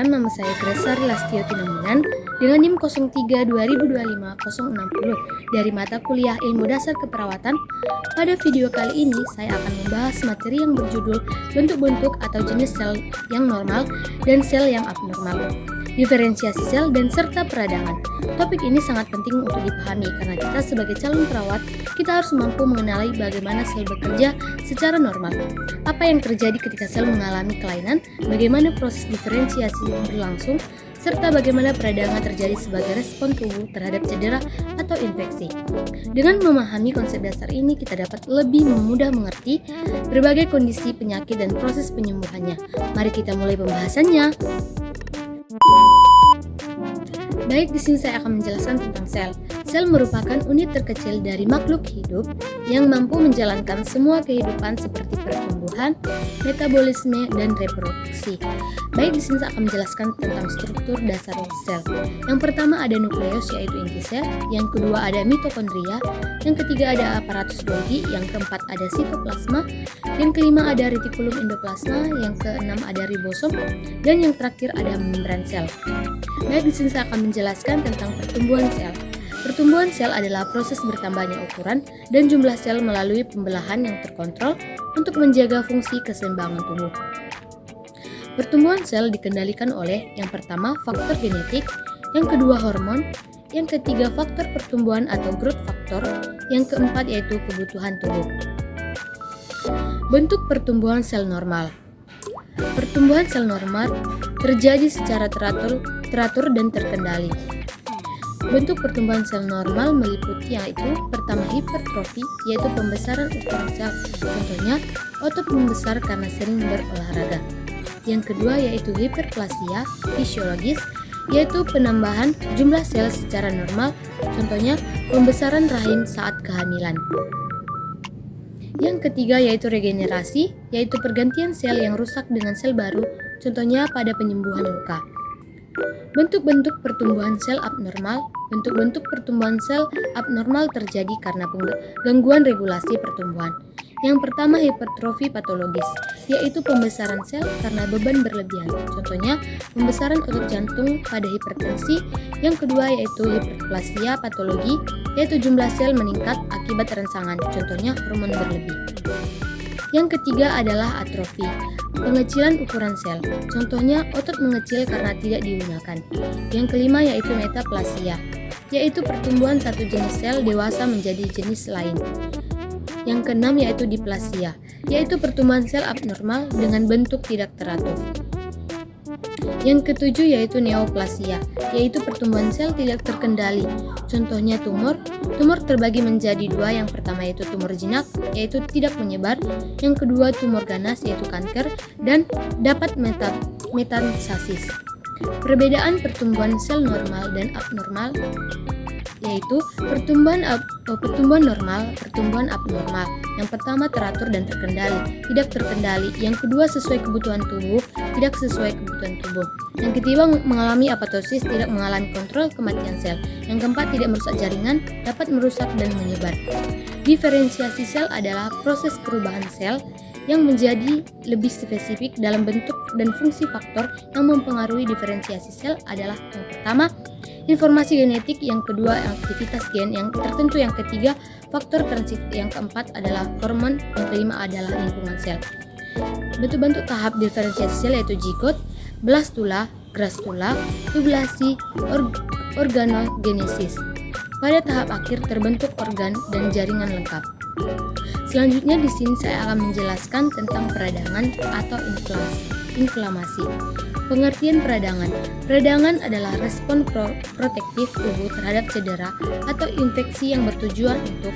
Perkenalkan, nama saya Gresar Lastio Tinambunan dengan NIM 03 2025 060 dari mata kuliah Ilmu Dasar Keperawatan. Pada video kali ini, saya akan membahas materi yang berjudul bentuk-bentuk atau jenis sel yang normal dan sel yang abnormal, diferensiasi sel, dan serta peradangan. Topik ini sangat penting untuk dipahami karena kita sebagai calon perawat, kita harus mampu mengenali bagaimana sel bekerja secara normal. Apa yang terjadi ketika sel mengalami kelainan, bagaimana proses diferensiasi berlangsung, serta bagaimana peradangan terjadi sebagai respon tubuh terhadap cedera atau infeksi. Dengan memahami konsep dasar ini, kita dapat lebih mudah mengerti berbagai kondisi penyakit dan proses penyembuhannya. Mari kita mulai pembahasannya. Baik, di sini saya akan menjelaskan tentang sel. Sel merupakan unit terkecil dari makhluk hidup yang mampu menjalankan semua kehidupan seperti pertumbuhan, metabolisme, dan reproduksi. Baik, di sini saya akan menjelaskan tentang struktur dasar sel. Yang pertama ada nukleus, yaitu inti sel. Yang kedua ada mitokondria. Yang ketiga ada aparatus Golgi. Yang keempat ada sitoplasma. Yang kelima ada retikulum endoplasma. Yang keenam ada ribosom. Dan yang terakhir ada membran sel. Baik, di sini saya akan menjelaskan tentang pertumbuhan sel. Pertumbuhan sel adalah proses bertambahnya ukuran dan jumlah sel melalui pembelahan yang terkontrol untuk menjaga fungsi keseimbangan tubuh. Pertumbuhan sel dikendalikan oleh yang pertama faktor genetik, yang kedua hormon, yang ketiga faktor pertumbuhan atau growth factor, yang keempat yaitu kebutuhan tubuh. Bentuk pertumbuhan sel normal. Pertumbuhan sel normal terjadi secara teratur dan terkendali. Bentuk pertumbuhan sel normal meliputi yaitu pertama hipertrofi, yaitu pembesaran ukuran sel. Contohnya, otot membesar karena sering berolahraga. Yang kedua yaitu hiperplasia fisiologis, yaitu penambahan jumlah sel secara normal. Contohnya, pembesaran rahim saat kehamilan. Yang ketiga yaitu regenerasi, yaitu pergantian sel yang rusak dengan sel baru. Contohnya pada penyembuhan luka. Bentuk-bentuk pertumbuhan sel abnormal. Bentuk-bentuk pertumbuhan sel abnormal terjadi karena gangguan regulasi pertumbuhan. Yang pertama hipertrofi patologis, yaitu pembesaran sel karena beban berlebihan. Contohnya, pembesaran otot jantung pada hipertensi. Yang kedua yaitu hiperplasia patologi, yaitu jumlah sel meningkat akibat rangsangan. Contohnya, hormon berlebih. Yang ketiga adalah atrofi, pengecilan ukuran sel. Contohnya, otot mengecil karena tidak digunakan. Yang kelima yaitu metaplasia, yaitu pertumbuhan satu jenis sel dewasa menjadi jenis lain. Yang keenam yaitu diplasia, yaitu pertumbuhan sel abnormal dengan bentuk tidak teratur. Yang ketujuh yaitu neoplasia, yaitu pertumbuhan sel tidak terkendali. Contohnya tumor. Tumor terbagi menjadi dua, yang pertama yaitu tumor jinak, yaitu tidak menyebar. Yang kedua tumor ganas, yaitu kanker, dan dapat metastasis. Perbedaan pertumbuhan sel normal dan abnormal yaitu pertumbuhan normal, pertumbuhan abnormal. Yang pertama teratur dan terkendali, tidak terkendali. Yang kedua sesuai kebutuhan tubuh, tidak sesuai kebutuhan tubuh. Yang ketiga mengalami apoptosis, tidak mengalami kontrol kematian sel. Yang keempat tidak merusak jaringan, dapat merusak dan menyebar. Diferensiasi sel adalah proses perubahan sel yang menjadi lebih spesifik dalam bentuk dan fungsi. Faktor yang mempengaruhi diferensiasi sel adalah yang pertama informasi genetik, yang kedua aktivitas gen yang tertentu, yang ketiga faktor transit, yang keempat adalah hormon, yang kelima adalah lingkungan sel. Bentuk-bentuk tahap diferensiasi sel yaitu zigot, blastula, gastrula, tubulasi, organogenesis. Pada tahap akhir terbentuk organ dan jaringan lengkap. Selanjutnya di sini saya akan menjelaskan tentang peradangan atau inflamasi. Pengertian peradangan. Peradangan adalah respon protektif tubuh terhadap cedera atau infeksi yang bertujuan untuk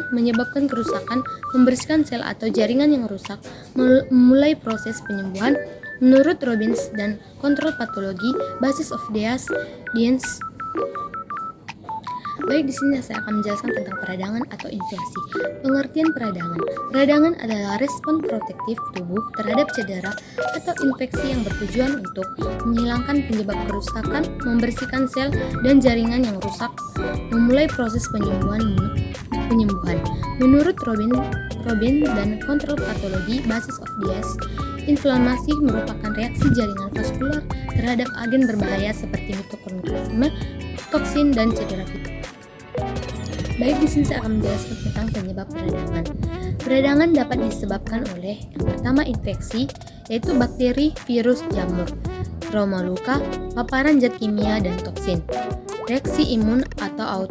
menyebabkan kerusakan, membersihkan sel atau jaringan yang rusak, memulai proses penyembuhan. Menurut Robbins dan Kontrol Patologi, Basis of Diaz. Baik, di sini saya akan menjelaskan tentang peradangan atau inflasi. Pengertian peradangan. Peradangan adalah respon protektif tubuh terhadap cedera atau infeksi yang bertujuan untuk menghilangkan penyebab kerusakan, membersihkan sel dan jaringan yang rusak, memulai proses penyembuhan. Menurut Robin dan Kontrol Patologi, Basis of Diaz, Inflamasi merupakan reaksi jaringan vaskular terhadap agen berbahaya seperti mitokondrialisme, toksin, dan cedera vital. Baik, di sini saya akan menjelaskan tentang penyebab peradangan. Peradangan dapat disebabkan oleh yang pertama infeksi, yaitu bakteri, virus, jamur, trauma luka, paparan zat kimia dan toksin, reaksi imun atau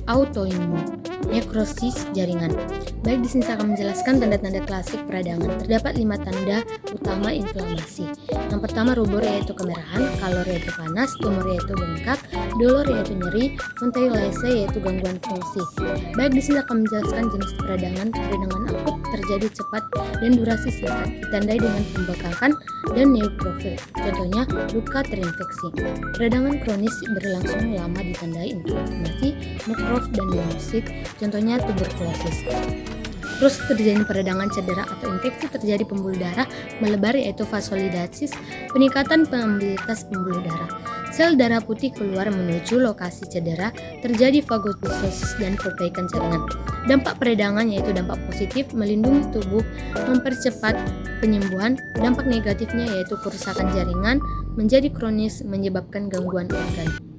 autoimun, nekrosis jaringan. Baik, di sini saya akan menjelaskan tanda-tanda klasik peradangan. Terdapat 5 tanda utama inflamasi. Yang pertama rubor yaitu kemerahan, kalor yaitu panas, tumor yaitu bengkak, dolor yaitu nyeri, fontanellase yaitu gangguan fungsi. Baik, di sini akan menjelaskan jenis peradangan. Peradangan akut terjadi cepat dan durasi singkat, ditandai dengan pembengkakan dan neutrofil. Contohnya luka terinfeksi. Peradangan kronis berlangsung lama ditandai inflamasi, nekrof dan leukemia. Contohnya tuberkulosis. Terus terjadi peradangan cedera atau infeksi, terjadi pembuluh darah melebar yaitu vaskulitis, peningkatan mobilitas pembuluh darah. Sel darah putih keluar menuju lokasi cedera, terjadi fagositosis dan perbaikan jaringan. Dampak peradangan yaitu dampak positif, melindungi tubuh, mempercepat penyembuhan. Dampak negatifnya yaitu kerusakan jaringan, menjadi kronis, menyebabkan gangguan organ.